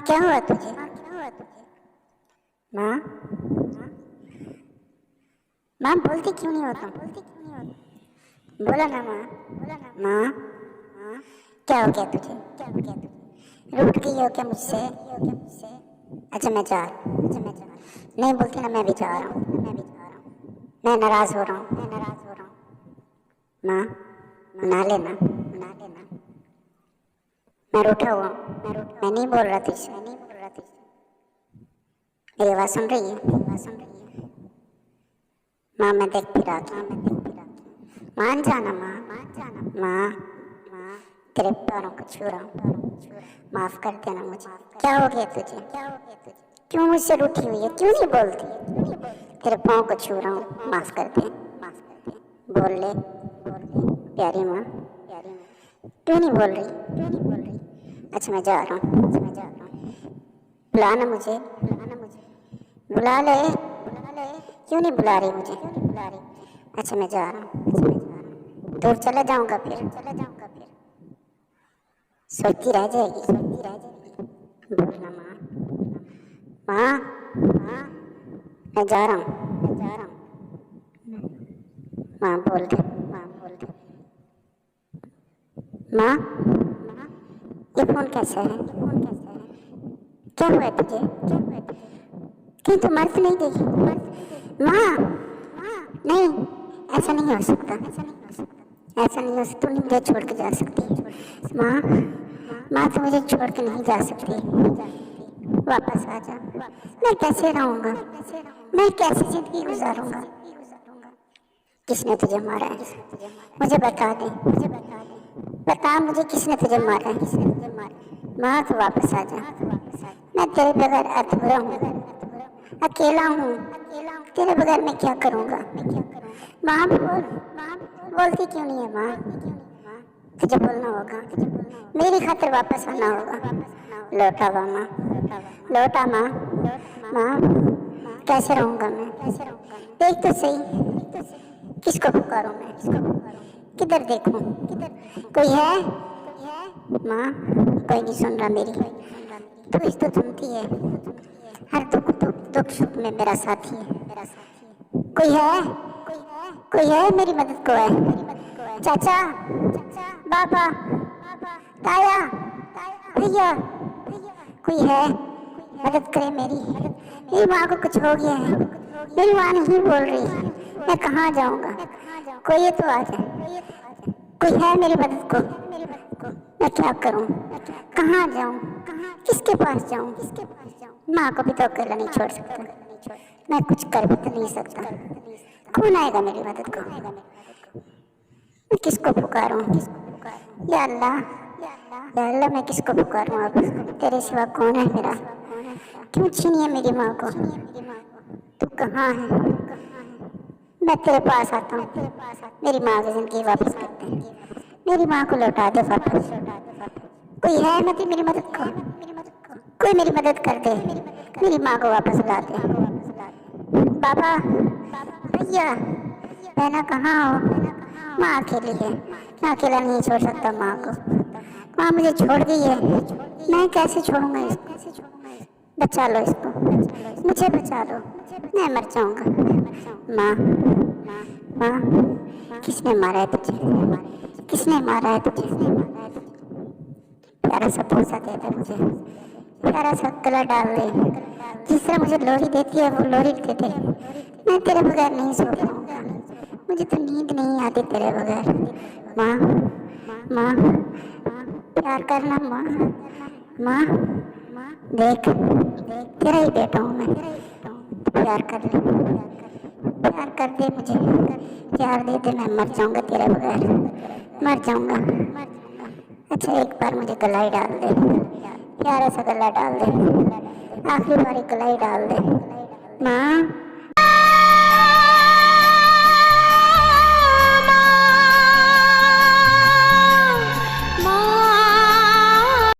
क्या हुआ तुझे? माँ, माँ बोलती क्यों नहीं होता? बोला ना माँ। माँ, क्या हो गया तुझे? रूठ गई हो क्या मुझसे? अच्छा मैं जा नहीं बोलती ना, मैं भी जा रहा हूँ। मैं नाराज हो रहा हूँ। माँ मना लेना। मैं रूठा हुआ हूँ, मैं नहीं बोल रहा तुझसे। मेरी आवाज़ सुन रही है? माँ मैं देख भी रहा था। मान जाना माँ। माँ तेरे पैरों को छू रहा हूँ, माफ कर देना मुझे। क्या हो गया तुझे? क्यों मुझसे रूठी हुई है? क्यों नहीं बोलती? तेरे पाँव को छू रहा हूँ, माफ कर दे। बोल ले प्यारी माँ। क्यों नहीं बोल रही? अच्छा मैं जा रहा हूँ। बुला ना मुझे, बुला ले। क्यों नहीं बुला रही मुझे? अच्छा मैं जा रहा हूँ, दूर चला जाऊंगा फिर सोचती रह जाएगी। बोलना माँ। माँ मैं जा रहा हूँ। माँ बोल दे। माँ ये फोन कैसा है? क्या हुआ है तुझे? कहीं तो मर्द नहीं देखी? माँ नहीं, ऐसा नहीं हो सकता। ऐसा नहीं हो सकता, तू नहीं मुझे छोड़ के जा सकती। माँ तू मुझे छोड़ के नहीं जा सकती। वापस आ जा। मैं कैसे रहूँगा? मैं कैसे जिंदगी गुजारूंगा? किसने तुझे मारा है? मुझे बता दे। बता मुझे किसने तुझे मारा है? माँ तू वापस आ जा। मैं तेरे बगैर अधूरा हूँ, अकेला हूँ। तेरे बगैर मैं क्या करूँगा? माँ बोल। बोलती क्यों नहीं है माँ? तुझे बोलना होगा, मेरी खातिर वापस आना होगा। लौटा वा माँ, लौटा माँ। माँ कैसे रहूँगा मैं? देख तो सही, किसको पुकारूँ मैं? किधर देखूँ? कोई है? माँ कोई नहीं सुन रहा मेरी। तू तो सुनती है, हर दुख सुख में मेरा साथी है। कोई है? कोई है मेरी मदद को है? चाचा, बाबा, ताया, भैया, कोई है? मदद करे मेरी माँ को कुछ हो गया है। मेरी माँ नहीं बोल रही, मैं कहाँ जाऊँगा? कोई तो आ जाए। कोई है मेरी मदद को? मैं क्या करूं? कहाँ जाऊं? किसके पास जाऊं? माँ को भी तो अकेला नहीं छोड़ सकता। मैं कुछ कर भी तो नहीं सकता। कौन आएगा मेरी मदद को? मैं किसको पुकारूं? या अल्लाह, या अल्लाह मैं किसको पुकारूं? अब तेरे सिवा कौन है मेरा? क्यों छीनी है मेरी माँ को? तू कहाँ है? मैं तेरे पास आता हूँ। मेरी माँ की जिंदगी वापस करते हैं। मेरी माँ को लौटा दे वापस। कोई है मत मेरी मदद को? कोई मेरी मदद कर दे, मेरी माँ को वापस ला दे। बाबा, भैया, बहना कहाँ हो? माँ अकेली है, मैं अकेला नहीं छोड़ सकता माँ को। माँ मुझे छोड़ गई है, मैं कैसे छोड़ूंगा इसको? बचा लो इसको, मुझे बचा लो, मैं मर जाऊंगा। माँ, माँ किसने मारा है तुझे? किसने मारा है तुझे? प्यारा सा पोसा दे दे मुझे, प्यारा सा गला डाल दे। जिस तरह मुझे लोरी देती है वो लोरी दे दे। मैं तेरे बगैर नहीं सो पाऊंगा, मुझे तो नींद नहीं आती तेरे बगैर। माँ, माँ प्यार करना माँ। माँ देख, तेरा ही बेटा हूँ मैं, प्यार कर ले, प्यार कर दे मुझे, प्यार दे दे। मैं मर जाऊंगा तेरे बगैर, मर जाऊंगा। अच्छा एक बार मुझे गलाई डाल दे, प्यारा सा गला डाल दे, आखिरी बारी गलाई डाल दे। माँ